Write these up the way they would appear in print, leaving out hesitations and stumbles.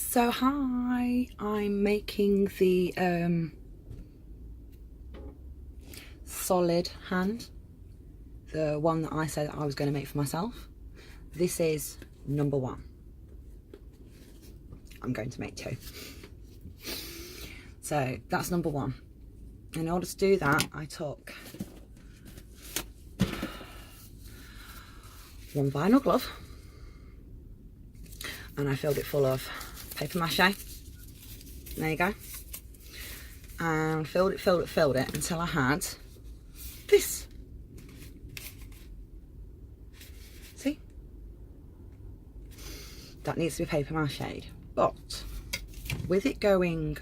So hi, I'm making the solid hand, the one that I said I was going to make for myself. This is number one. I'm going to make two. So that's number one. In order to do that, I took one vinyl glove and I filled it full of paper mache. There you go. And filled it until I had this. See? That needs to be paper mache. But with it going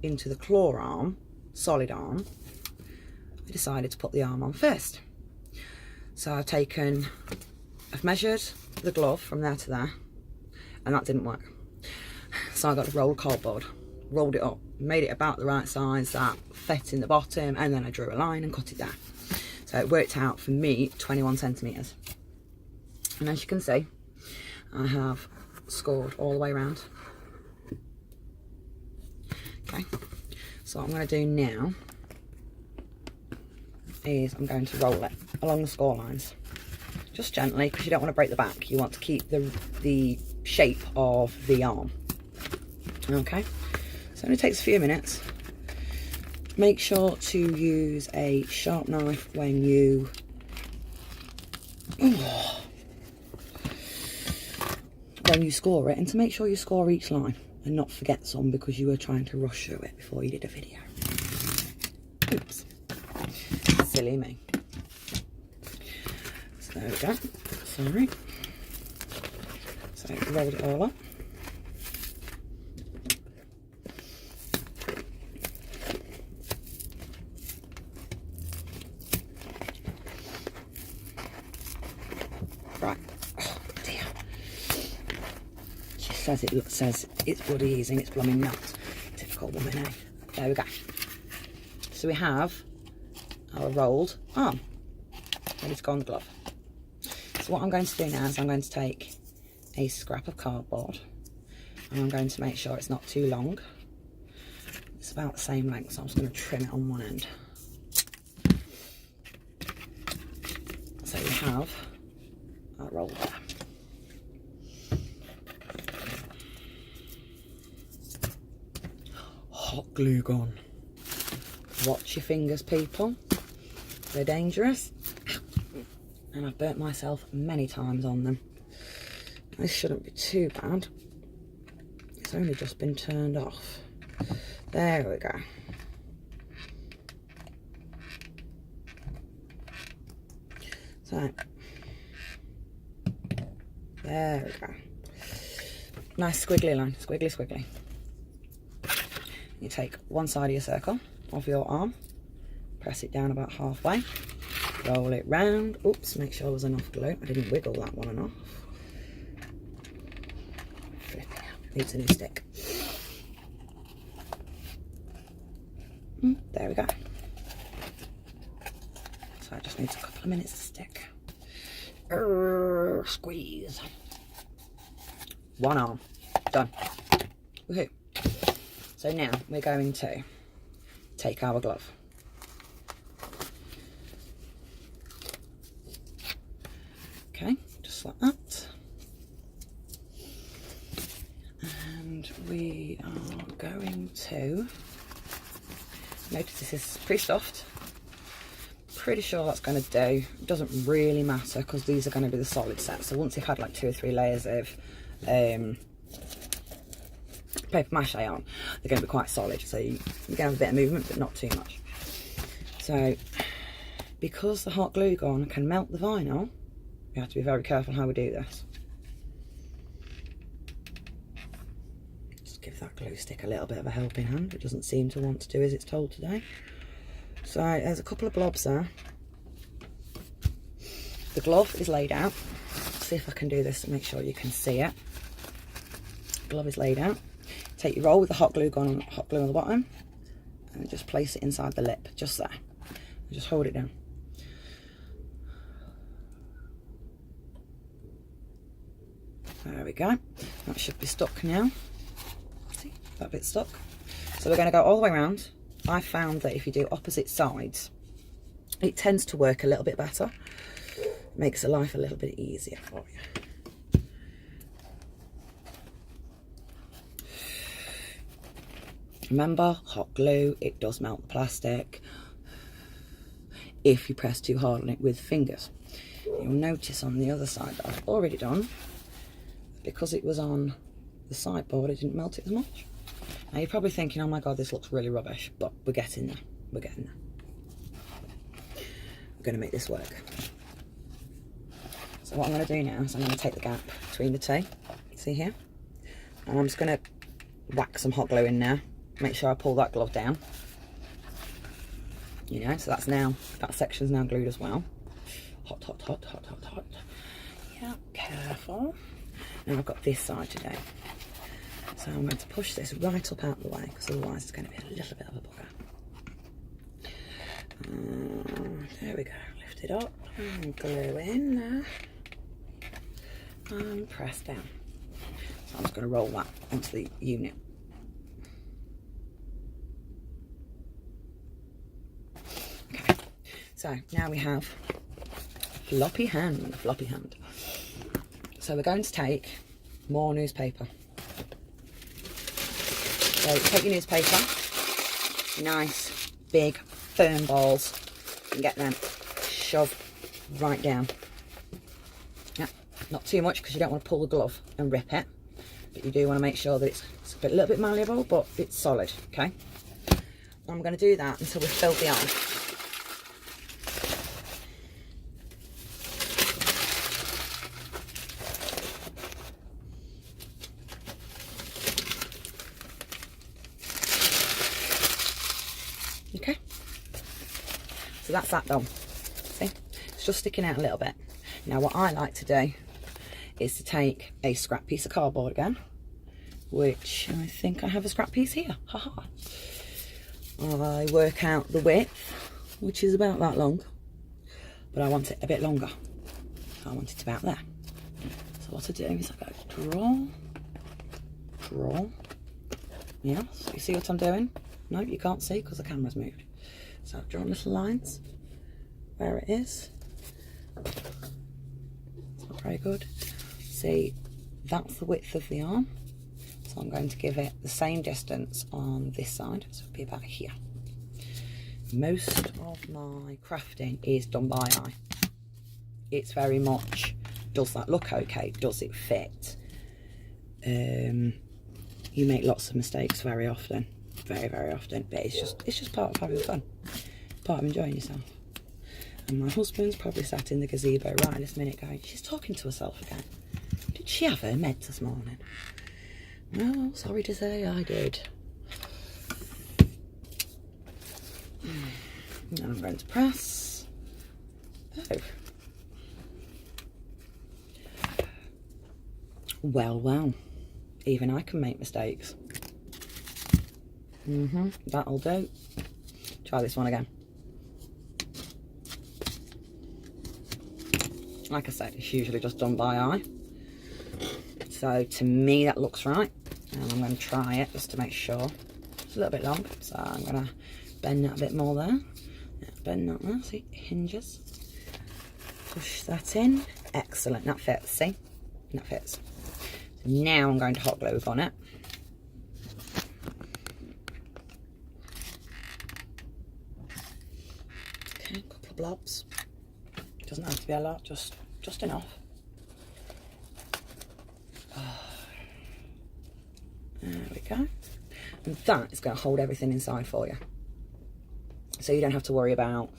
into the claw arm, solid arm, I decided to put the arm on first. So I've measured the glove from there to there, and that didn't work. So I got a roll of cardboard, rolled it up, made it about the right size that fit in the bottom, and then I drew a line and cut it down. So it worked out for me 21 centimetres. And as you can see, I have scored all the way around. Okay, so what I'm going to do now is I'm going to roll it along the score lines, just gently, because you don't want to break the back. You want to keep the shape of the arm. Okay, so it only takes a few minutes. Make sure to use a sharp knife when you score it, and to make sure you score each line and not forget some because you were trying to rush through it before you did a video. Oops, silly me. So there we go. Sorry. So rolled it all up. Right. Oh dear. She says it's bloody easy and it's blooming not. Typical woman, eh? There we go. So we have our rolled arm ready to go on the glove. So what I'm going to do now is I'm going to take a scrap of cardboard and I'm going to make sure it's not too long. It's about the same length, so I'm just going to trim it on one end. So we have our roll there. Hot glue gun. Watch your fingers, people. They're dangerous. And I've burnt myself many times on them. This shouldn't be too bad. It's only just been turned off. There we go. So, there we go. Nice squiggly line, squiggly, squiggly. You take one side of your circle of your arm, press it down about halfway, roll it round. Oops, make sure there's enough glue. I didn't wiggle that one enough. Flipping out. Needs a new stick. There we go. So it just needs a couple of minutes to stick. Squeeze. One arm. Done. Woohoo. So now we're going to take our glove. Okay, just like that. And we are going to, notice this is pre-stuffed. Pretty sure that's going to do. It doesn't really matter because these are going to be the solid set. So once you've had like 2 or 3 layers of paper mache on, they're going to be quite solid. So you can have a bit of movement, but not too much. So because the hot glue gun can melt the vinyl, we have to be very careful how we do this. Just give that glue stick a little bit of a helping hand. It doesn't seem to want to do as it's told today. So there's a couple of blobs there. The glove is laid out. See if I can do this to make sure you can see it. Glove is laid out. Take your roll with the hot glue gun on, hot glue on the bottom, and just place it inside the lip, just there. And just hold it down. There we go. That should be stuck now. that bit stuck. So we're going to go all the way around. I found that if you do opposite sides, it tends to work a little bit better. It makes the life a little bit easier for you. Remember, hot glue, it does melt the plastic if you press too hard on it with fingers. You'll notice on the other side that I've already done, because it was on the sideboard, it didn't melt it as much. Now you're probably thinking, oh my god, this looks really rubbish, but we're getting there. We're getting there. We're going to make this work. So what I'm going to do now is I'm going to take the gap between the two, see here, and I'm just going to whack some hot glue in there. Make sure I pull that glove down. You know, so that's now, that section's now glued as well. Hot, hot, hot, hot, hot, hot. Yeah, careful. Now I've got this side to do. So I'm going to push this right up out of the way, because otherwise it's going to be a little bit of a bugger. There we go. Lift it up and glue in there. And press down. So I'm just going to roll that onto the unit. Okay. So now we have floppy hand. So we're going to take more newspaper. So take your newspaper, nice, big, firm balls, and get them shoved right down. Yeah, not too much because you don't want to pull the glove and rip it, but you do want to make sure that it's a little bit malleable, but it's solid, okay? I'm going to do that until we've filled the arm. Okay, so that's that done. See, it's just sticking out a little bit. Now what I like to do is to take a scrap piece of cardboard again, which I think I have a scrap piece here. Haha. I work out the width, which is about that long, but I want it a bit longer. I want it about there. So what I do is I go draw. Yeah, so you see what I'm doing? No, you can't see because the camera's moved. So I've drawn little lines where it is. It's not very good. See, that's the width of the arm. So I'm going to give it the same distance on this side. So it'll be about here. Most of my crafting is done by eye. It's very much, does that look okay? Does it fit? You make lots of mistakes very often. Very often, but it's just part of having fun, part of enjoying yourself. And my husband's probably sat in the gazebo right this minute going, she's talking to herself again. Did she have her meds this morning? Well, sorry to say, I did. Now I'm going to press. Oh. Well, even I can make mistakes. That'll do. Try this one again. Like I said, it's usually just done by eye. So to me that looks right. And I'm going to try it just to make sure. It's a little bit long, so I'm going to bend that a bit more there. Yeah, bend that there, see, it hinges. Push that in. Excellent, that fits, see? That fits. So now I'm going to hot glue on it. Okay, a couple of blobs. Doesn't have to be a lot, just enough. There we go. And that is going to hold everything inside for you. So you don't have to worry about,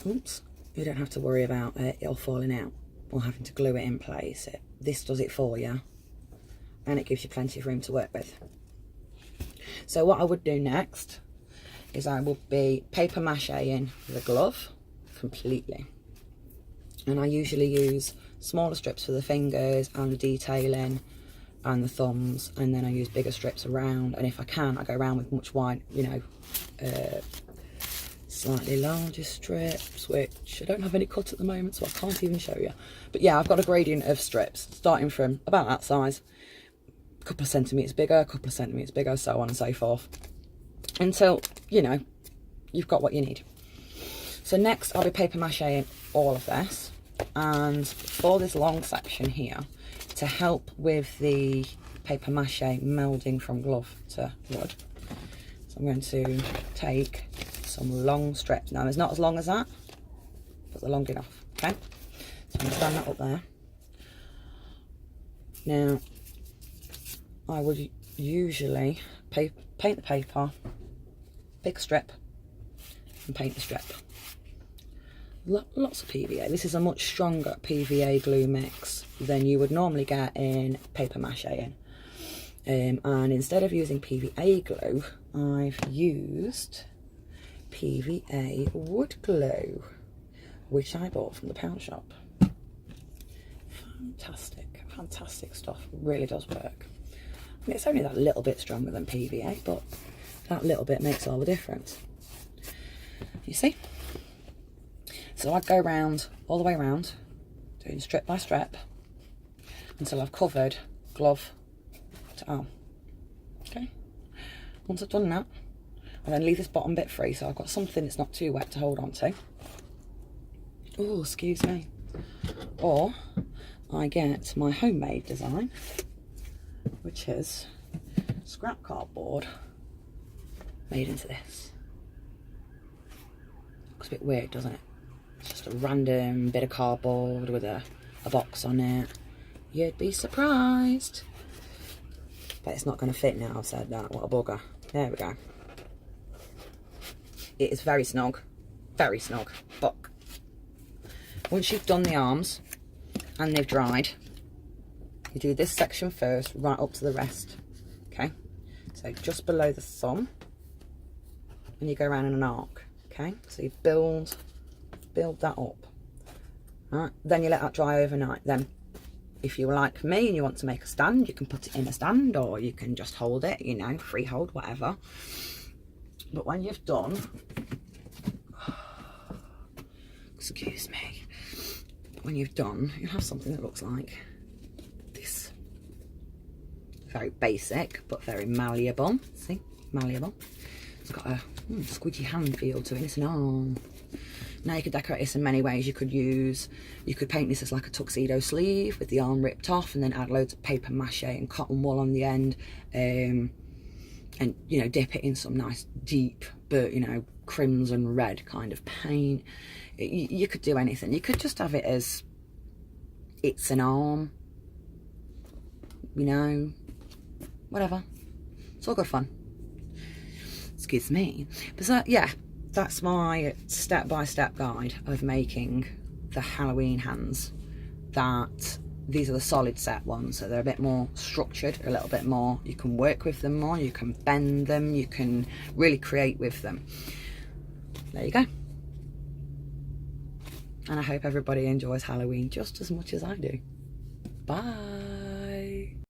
you don't have to worry about it all falling out or having to glue it in place. This does it for you, and it gives you plenty of room to work with. So what I would do next is I will be paper mache-ing the glove completely. And I usually use smaller strips for the fingers and the detailing and the thumbs, and then I use bigger strips around, and if I can I go around with much wide, slightly larger strips, which I don't have any cut at the moment so I can't even show you, but yeah, I've got a gradient of strips starting from about that size a couple of centimetres bigger, a couple of centimetres bigger, so on and so forth, until, you know, you've got what you need. So next I'll be paper macheing all of this, and for this long section here, to help with the paper mache melding from glove to wood, so I'm going to take some long strips. Now it's not as long as that, but they're long enough, okay? So I'm going to stand that up there. Now I would usually paint the paper, big strip, and paint the strip. Lots of PVA. This is a much stronger PVA glue mix than you would normally get in paper macheing. And instead of using PVA glue, I've used PVA wood glue, which I bought from the pound shop. Fantastic stuff. It really does work. I mean, it's only that little bit stronger than PVA, but that little bit makes all the difference. You see? So I'd go round, all the way around, doing strip by strip, until I've covered glove to arm. Okay? Once I've done that, I then leave this bottom bit free, so I've got something that's not too wet to hold on to. Oh, excuse me. Or I get my homemade design, which is scrap cardboard made into this. Looks a bit weird, doesn't it? It's just a random bit of cardboard with a box on it. You'd be surprised. But it's not going to fit now I've said that. What a bugger. There we go. It is very snug. Very snug. But once you've done the arms and they've dried, you do this section first, right up to the rest. Okay? So just below the thumb, and you go around in an arc. Okay? So you build that up. Alright, then you let that dry overnight. Then if you're like me and you want to make a stand, you can put it in a stand, or you can just hold it, you know, freehold, whatever. But when you've done, excuse me, when you've done, you have something that looks like this. Very basic, but very malleable. See, malleable. It's got a squidgy hand feel to it. It's an arm. Now you could decorate this in many ways. You could paint this as like a tuxedo sleeve with the arm ripped off, and then add loads of paper mache and cotton wool on the end, and you know, dip it in some nice deep, but you know, crimson red kind of paint. You could do anything. You could just have it as it's an arm, you know, whatever. It's all good fun. Excuse me. But so, yeah. That's my step-by-step guide of making the Halloween hands. These are the solid set ones, so they're a bit more structured, a little bit more. You can work with them more, you can bend them, you can really create with them. There you go. And I hope everybody enjoys Halloween just as much as I do. Bye.